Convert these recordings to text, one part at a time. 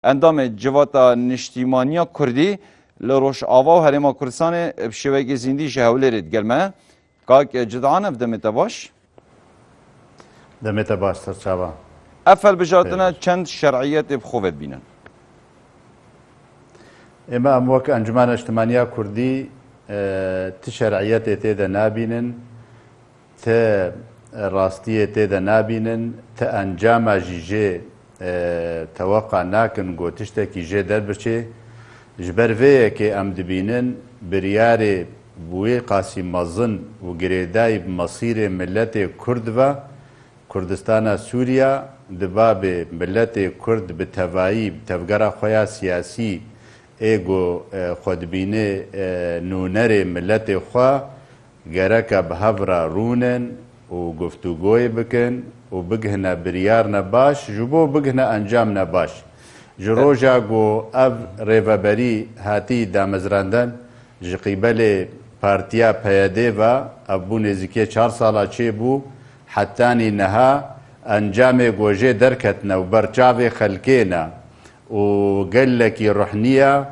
اندام جواتا نشتیمانیا کردی لروش آوا و هرما کردستان بشوی زندی جهولرید گلمه کاک جدعان بدمت باش دمت باش سرچاوا افل بجاتنا چند شرعیت بخوفت بینن اما اموك انجمان اجتماعية كردي تشرعيات تيدا نابينن راستية تيدا نابينن انجام جيجي توقع ناكن قو تشتكي جي دربشي جبر فيه كي ام دبينن برياري بوي قاسم مظن وقريداي بمصير ملت كردفا كردستان سوريا دباب ملت كرد بتفايب تفقر خويا سياسي ایگو خودبینه نونر ملت خوا گرکه به هفرا رونن و گفتگوی بکن و بگهنه بریار نباش جبو بگهنه انجام نباش جروجا گو او ریوبری هاتی دامزراندن جقیبل پارتیا پیاده و ابو نزیکی 4 ساله چه بو حتانی نها انجام گوجه درکتنا و برچاو خلکینا وقال لك روحانية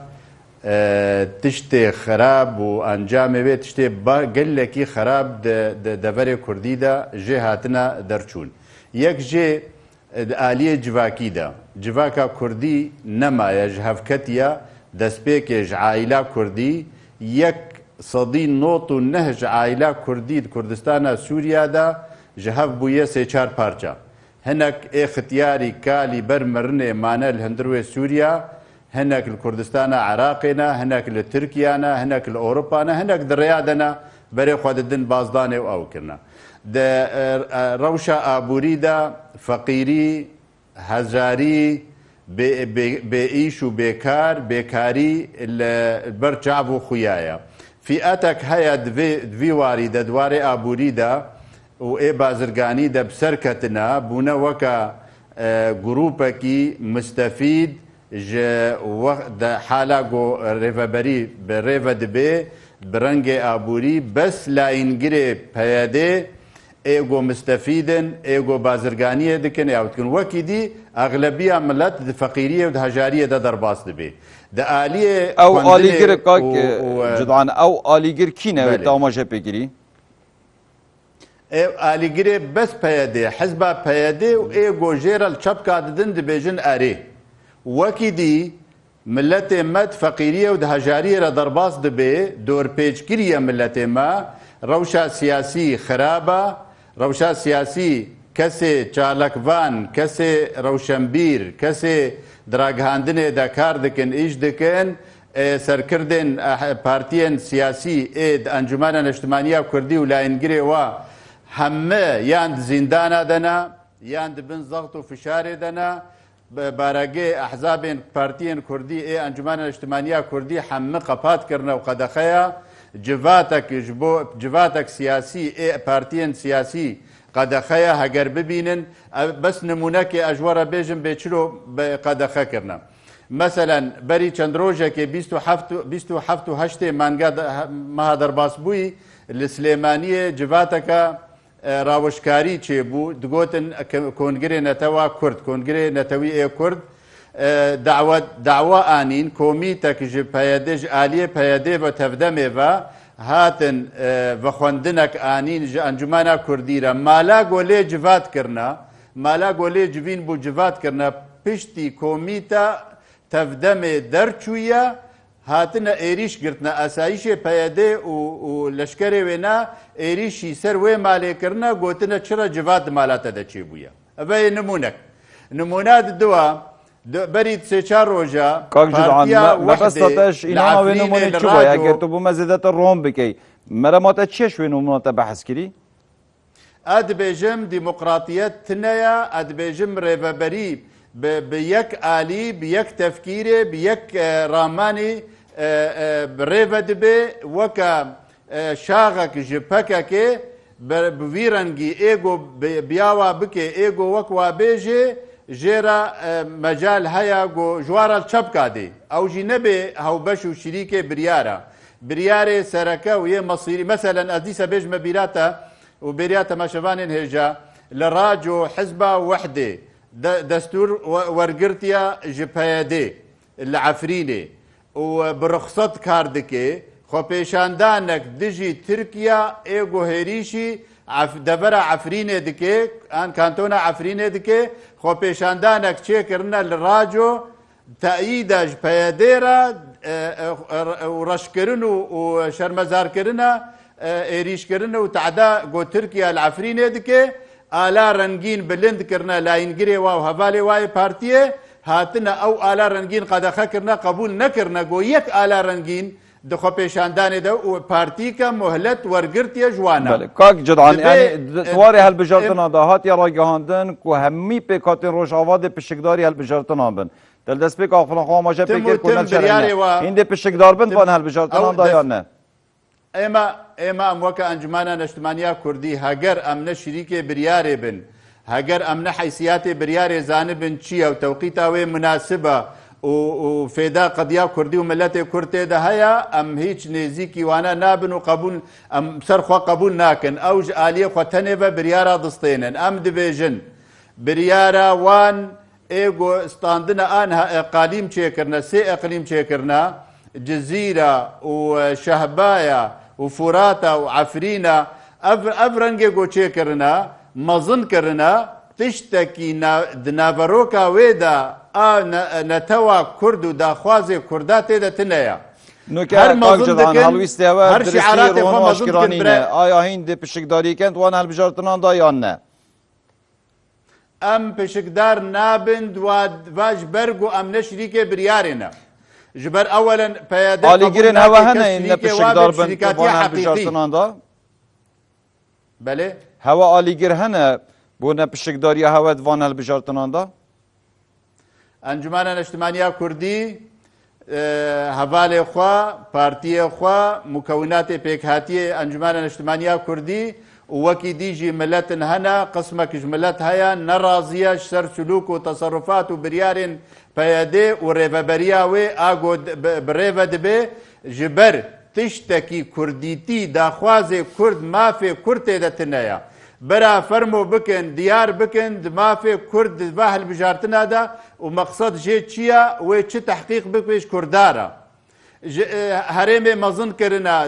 تشتي خراب وانجام بيت تشتي قال لك خراب دفري كردي دا جهاتنا درچون يك جي آلية جواكي دا جواكا كردي نما يجهفكتيا دسبيك يج عائلة كردي يك صدين نوط نهج عائلة كردي كردستان سوريا دا جهف بوية سيچار پارچا هناك اختياري كالي برمرنه مانا الهندروي سوريا هناك الكردستان عراقنا هناك لتركيانا هناك الاوروبانا هناك دريادنا بري خود الدن بازداني او كرنا روشا ابوريدا فقيري هزاري بإيش وبيكار بيكاري البرجعو خيايا فئاتك هيا دفي واري دواري ابوريدا و ای بازرگانی د بسرکتنا بونه وکا گروپکی مستفید د حالا گو ریفبری به ریف دبی برنگ آبوری بس لاینگری پیاده ایگو مستفیدن ایگو بازرگانی دکن او تکن وکی دی اغلبیه ملت د فقیریه و د هجاریه د درباس دبی د آلیه او آلیگر کاک جدعان او آلیگر کی نوید داماجه بگیری؟ آلیگری بس پیاده حزب پیاده و ای گوجیر الچپکا ددن دبیجن اری وکی دی ملت مد فقیریه و دهجاریه را درباس دبی دور پیچگیریه ملت ما روشا سیاسی خرابه روشا سیاسی کسی چالکوان کسی روشنبیر کسی دراگهاندن دکار دکن ایش دکن سرکردن پارتین سیاسی اید انجمان اجتماعیه کردی و لاینگری و همه یاند زندان دنا یاند بن ضغط و فشار دنا بارگه احزاب پارتین کردی ای انجمن اجتماعیه کردی همه قپات کرنه و قدخیا جواتک سیاسی ای پارتین سیاسی قدخیا هگر ببینن بس نمونه که اجوار بیجم بیچلو قدخه کرنه مثلا بری چند روزه که 27 و 8 ماه درباس بوی السليمانيه جواتك راوشكاري تشيبو دقوتن كونغري نتوا كرد كونغري نتوي اي كرد دعوة آنين كوميتك جي بيادج آلية بيادي وتفدمي هاتن وخوندنك آنين انجمانا كرديرا مالا قولي جوات کرنا مالا قولي جوين بو جوات کرنا پشتی كوميتا تفدمي درچويا هاتنا ایریش گرتنا اسایش پیاده و لشکری وینا ایریشی سر وی مالی کرنا گوتنا چرا جواد مالاتا دا چی بویا اوه نمونه دوا برید سه چار روژا پارتیا وحده لعفرین لراجو اگر تو بمزیدت روم بکی مرماتا چیش وی نموناتا بحث کری؟ اد بیجم ديمقراطيات تنايا اد بیجم ریوبری بيك آلي بيك تفكيري بيك راماني بريفا دبي وكا شاغك جبكك بفيرنجي ايجو بياوا بكي ايجو وكوا بيجي جيرا مجال هيا جو جوارا الشبكة دي او جي نبي هاو بشو شريكي برياري سركة ويه مصيري مثلا اديسا بيج مبيراتا وبرياتا ما شفانين هجا لراجو حزبة وحدة دستور ورگرتیا جپیده العفرینه و برخصت کاردکه خو پیشاندانک دجی ترکیا ایگو هریشی دبر عفرینه دکه آن کانتونا عفرینه دکه خو پیشاندانک چه کرنا لراجو تأییدش پیاده را و رشکرن و شرمزار کرنا ایریش کرنا و تعدا گو ترکیا العفرینه دکه آلا رنگین بلند کرنا لاینگری و هوالی وای پارتیه هاتنا او آلا رنگین قدخه کرنا قبول نکرنا گو یک آلا رنگین دخو پیشاندانه ده و پارتی که مهلت ورگرتی جوانا بله کاک جدعان یعنی تواری هل بجارتنا ده هات یا را گهاندن که همی پیکاتین روش آواد پشکداری هل بجارتنا بن دل دست پیک آفران خواه ماشه پیکر کنن چرنه این ده پشکدار بند وان هل بجارتنا ده یا نه اما ام وکا انجمانا نشتمانیا کردی هگر امن شریک بریاره بن هگر امن حیثیات بریاره زانبن چیه و توقیتاوی مناسبه و فێدا قەدیا کوردی و ملەتێ کورد تێدا هەیە ئەم هیچ نێزیکی وانە نابن و قبول ئەم سەرخوا قبول ناکەن ئەو ئالیە خۆ تەنێ بە بریارە دەستێنن ئەم دەبێژن بریارە وان ئێگۆ ستاندنە ئان ئەقالیم چێکردنە سێ ئەقلیم چێکردنە جزیرە و شەهبایە و فوراتە و عەفرینە ئەv ڕەنگێ گۆ چێکردنە مەزنکردنە تشتێکی ناڤەرۆکا وێدا نتوا كرد و داخوازي كردا تيدا تنيا هر مظن دكن هر شعارات خو مظن دكن آیا هند پشکداری کند وان هل بجارتنان دا یا نه ام پشکدار نابند و واج برگو ام نشریک بریارنا جبر اولا پیاده آلی گرین هوا هنه این پشکدار بند وان هل بجارتنان دا بله هوا آلی گر هنه بو نه پشکداری هوا وان هل بجارتنان دا انجمن اجتماعی کردی حواله خوا پارتی خوا مکونات پیکهاتی انجمن اجتماعی کردی وکی دیجی ملت هنا قسمك ملت هيا نرازية سر سلوك وتصرفات وبريار بيادي وريفابريا وي اغو بريفا دبي جبر تشتكي كرديتي داخوازي كرد ما في كرتي دتنايا برا فرمو بكن ديار بكن ما في كرد باهل بجارتنا دا ومقصد جي تشيا وي تشي تحقيق بكش كردارا هرمي مزن كرنا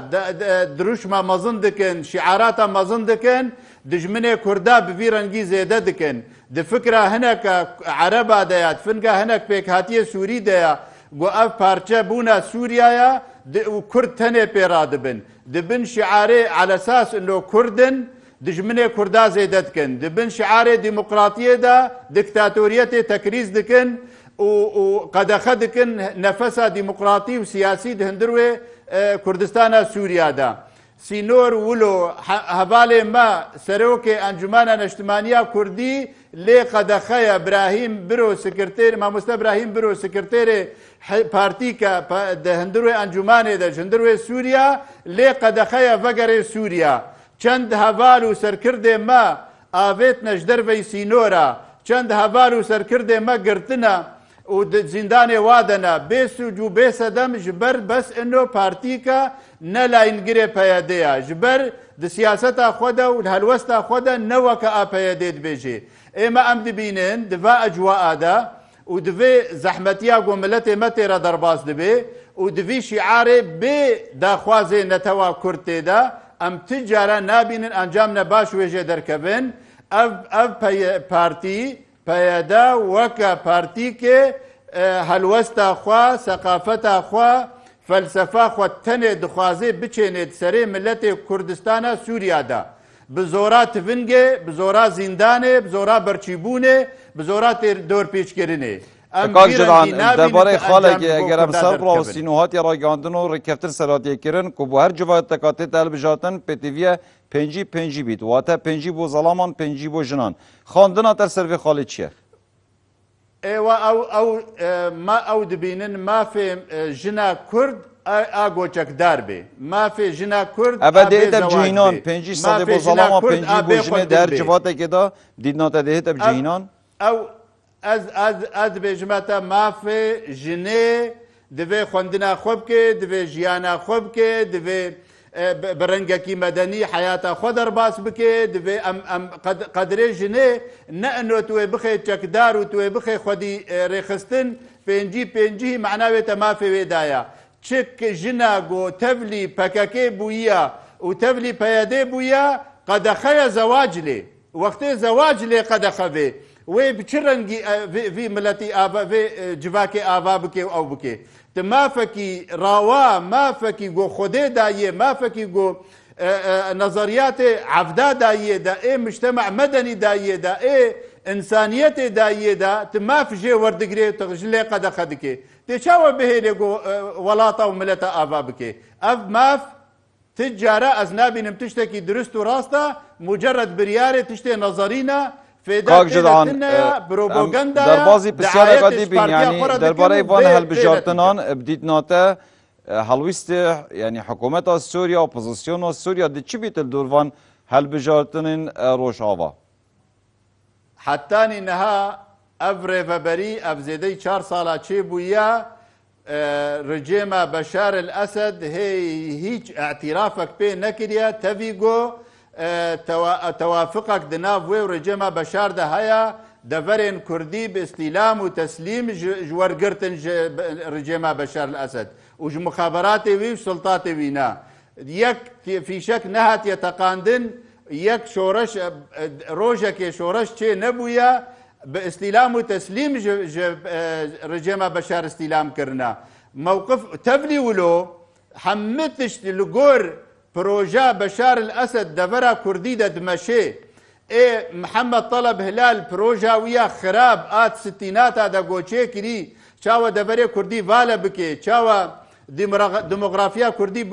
دروش ما مزن دكن شعارات مزن دكن دجمنه كردا بفيرنجي زياده دكن دفكره هناك عربا ديات فنقا هناك بيك هاتيه سوري ديا قو اف بارچه بونا سوريا وكرد تنه بيراد بن دبن شعاري على اساس انه كردن دجمنه كردا زياده دكن دبن شعاري ديمقراطيه دا دكتاتوريه تكريز دكن وقد أخذكن نفسها ديمقراطي وسياسي دهندروي كردستان سوريا دا سينور ولو هبالي ما سروكي انجمانا اجتماعية كردي لي قد أخيا إبراهيم برو سكرتير ما مست إبراهيم برو سكرتير بارتيكا دهندروي انجماني دا جندروي سوريا لي قد أخيا فقري سوريا چند هبالو سركرده ما آفيت نجدر في سينورا چند هبالو سركرده ما قرتنا و زندان وادنا بسوج و بسدم جبر بس انه پارتیکا نلا انگره پیاده جبر د سیاست خود و هلوست خود نوک اپیاده بيجي اما ام دبینن دفا اجواء دا و دفي زحمتيا قوملت متى را درباس دبي و دفي شعار بي داخواز نتوا كرتي دا ام تجاره نابين انجام نباش وجه دركبن اف پارتي پیاده وکا پارتی که هلوستا خوا ثقافتا خوا فلسفه خوا تنه دخوازه بچینه سری ملت کردستان سوریا دا بزورا تفنگه بزورا زندانه بزورا برچیبونه بزورا دور پیچ کرنه کاک جدعان درباره خاله اگر هم سر را و سینوهات یا را گاندن و رکفتر سراتیه کرن که بو هر جوایت تکاتی تل بجاتن پیتیویه پنجی بید و تا پنجی بو ظلامان پنجی بو جنان خواندن تر سروی خاله چیه؟ ايوه او ما او دبينن ما في جنا كرد اگوچک دار به ما في جنا كرد ابدا دب جهینان پنجی ساده بو ظلامان پنجی بو جنه در جواته که دا دیدنا تا ده دب جهینان او از بجمتا ما في جنه دوی خوندنا خوب که دوی جیانا خوب که دوی برنگکی مدنی حیاتا خود درباس بکه دوی ام قدره جنه نه انو توی بخی چکدار و توی بخی خودی رخستن پنجی معناوی تمافی ویدایا چک جنا گو تبلی پککه بویا و تبلی پیاده بویا قدخه زواج لی وقتی زواج لی قدخه وی وی بچرنگی وی ملتی آبا وی جواکی آبا بکه او بکه مافکی راوا مافکی گو خوده دایه مافکی گو نظریات عفدا دایه دا ای مجتمع مدنی دایه دا ای انسانیت دایه دا تماف جي وردگري تغجلي قد خدكي تشاو بهيلي گو ولاطه وملتا آبا بكي اف ماف تجارة ازنابي نمتشتكي درست وراستا مجرد برياري تشتي نظرينا کاک جدعان در بازی بسیار قدی بین یعنی درباره وان هلبجارتنان بدید ناته هلویست یعنی حکومت سوریا اپوزیسیون سوریا دی چی بیت الدوروان هلبجارتنین روش آوا حتی نها افره و بری افزیده 4 ساله چه بویا رژیم بشار الاسد هیچ اعترافك به نکریا تفیگو توافقك دناف وي ورجيما بشار ده هيا دفرين كردي باستلام وتسليم جورقرتن رجيما بشار الاسد وج مخابراتي وي وسلطاتي وينا يك في شك نهت يتقاندن يك شورش روجك شورش شي نبويا باستلام وتسليم رجيما بشار استلام كرنا موقف تبلي ولو حمتش لقور بروجا بشار الأسد دفرا كردي دمشي اي محمد طلب هلال بروجا ويا خراب آت ستينات هذا قوشي كري شاوى دفرا كردي فالا بكي شاوى ديموغرافيا كردي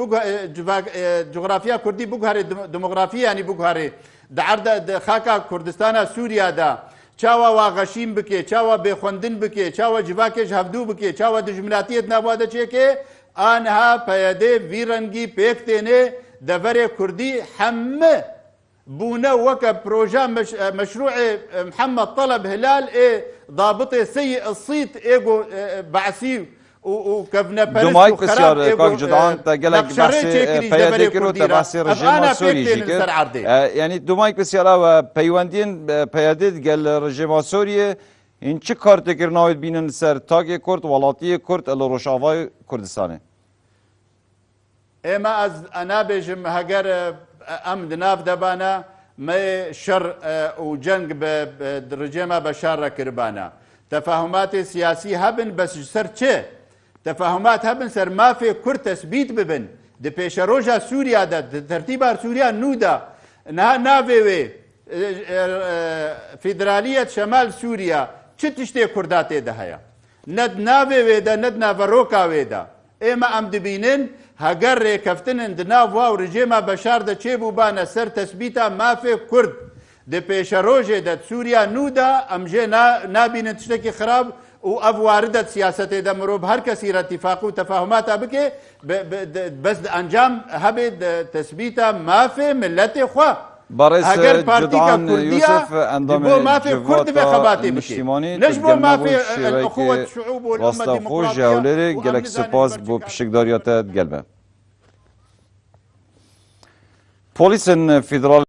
جغرافيا كردي بوغهاري ديموغرافيا يعني بوغهاري دعرد خاكا كردستانا سوريا دا شاوى واغشيم بكي شاوى بخوندن بكي شاوى جواكيش هفدو بكي شاوى دجمناتيت نابوادا چيكي آنها پياده ويرنگي پيكتيني دفر كردي حمه بونا وكا بروجا مشروع محمد طلب هلال ضابطي سيء الصيت ايجو بعسي وكفنا دومايك بسيار كاك جدعان تقلق بحثي بيادي كرو تبحثي رجيم سوري جيكر يعني دومايك بسيار بيواندين بيادي قال رجيم سوري این چه کار تکر ناوید بینن سر تاگ کرد ولاتی کرد ال روشاوای کردستانه اما از انا بجم هگر ام دناف دبانا ما شر و جنگ برجيما بشار كربانا تفاهمات سياسي هبن بس سر چه تفاهمات هبن سر ما في كرد تثبيت ببن دي پیش روجا سوريا دا ترتيبار سوريا نودا ناوي فيدرالية شمال سوريا چه تشتي كرداتي ده هيا ند ناوي ويدا ند نافروكا ويدا اما ام دبينن هگر ريكفتن دناف واو رجيما بشار ده چه بوبانا سر تثبيتا ما في كرد ده پیش روجه ده سوريا نودا ام جي نابين تشتكي خراب و اف واردت سياسة ده مروب هر كسي اتفاق و تفاهمات بكي بس انجام هبه تثبيتا ما في ملت خواه برئيس جدعان يوسف انضم جوات المجتمعي نجبو ما في الاخوة الشعوب والامة الديمقراطية جاولري قالك سپاس بو بشكداريات قلبه بوليس فيدرال